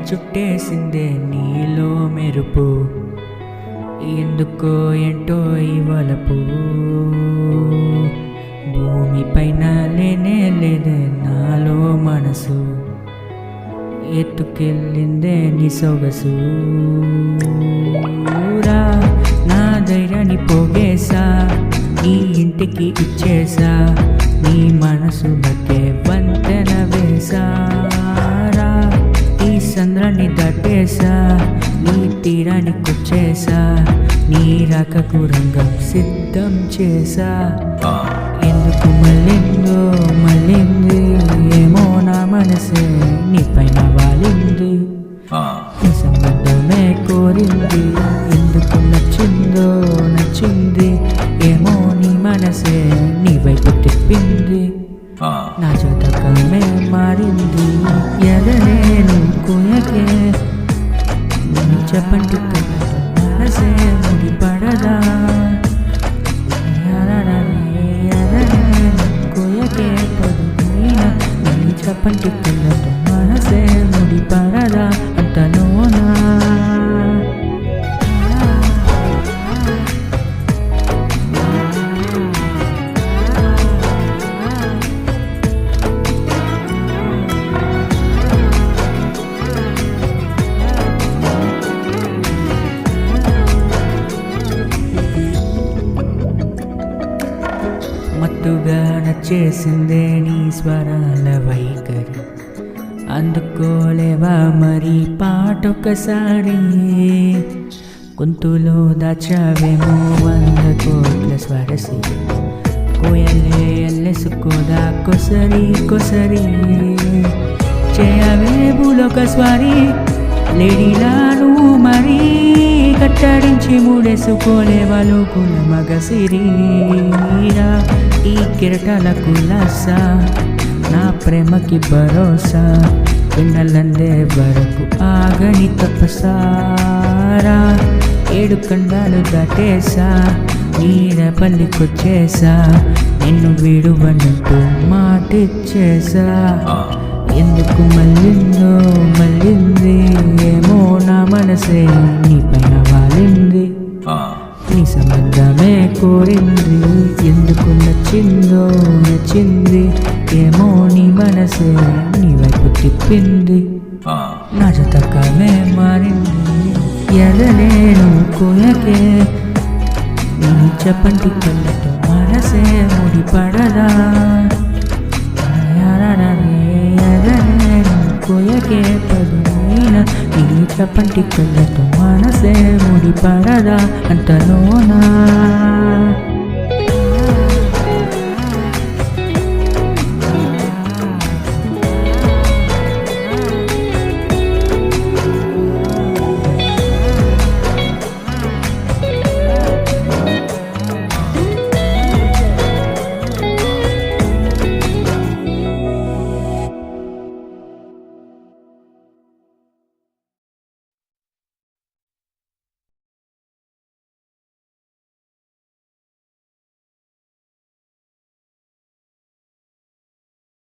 చుట్టేసిందే నీలో మెరుపు, ఎందుకో ఏంటో ఈ వలపు. భూమిపైన లేనే లేదే నాలో మనసు, ఎత్తుకెళ్ళిందే నీ సొగసు. రా నా ధైర్యాన్ని పోగేసా, నీ ఇంటికి ఇచ్చేసా, నీ మనసు బట్టే వంతెన వేసారా. ఈ సంద్రాన్ని దాటేసా, నీ తీరానికొచ్చేసా, నీ రాకకు రంగం సిద్ధం చేసా. ఎందుకు మళ్ళిందో మళ్ళింది ఏమో నా మనసే నీ పైన వాలింది. ఈ సంబంధమే కోరింది, ఎందుకు నచ్చిందో నచ్చింది ఏమో నీ మనసే నీ వైపు తిప్పింది. నా జాతకమే మారింది, ఎదనేను కుయకే నీ చెప్పండి మనసే ముడి పడదా. కుయకే పదునైన నీ చెప్పండి మనసే ముడి పడదా అంతలోనా. మత్తుగా నచ్చేసిందే నీ స్వరాల వైఖరి, అందుకోలేవా మరి పాటొకసారి. గొంతులో దాచావేమో 100 కోట్ల స్వరసి, కోయలే అల్లెసుకోదా కొసరి కొసరి. చేయవే భూలోక స్వారీ లేడీలా నువ్వు మరి, కట్టడించి మూడేసుకోలేవా లోకుల మగసిరీరా. ఈ కిరటాలకు లాసా నా ప్రేమకి భరోసా, పిన్నలందే వరకు ఆగని తప్పసారా. 7 ఖండాలు దాటేసా, నీరపల్లికొచ్చేసా, నిన్ను విడువనంటూ మాటిచ్చేసా. ఎందుకు మళ్ళిందో మళ్ళింది ఏమో నా మనసే నీ పైన వాలింది. నీ సంబంధమే కోరింది, ఎందుకు నచ్చిందో నచ్చింది ఏమో నీ మనసే నీ వైపు తిప్పింది. నా జాతకమే మారింది, ఎదనేను కోయకే నీ చెప్పండి కళ్ళతో మనసే ముడి పడదా. కోయకే పదునైన నీ చెప్పండి కళ్ళతో మనసే ముడి పడదా అంతలోనా.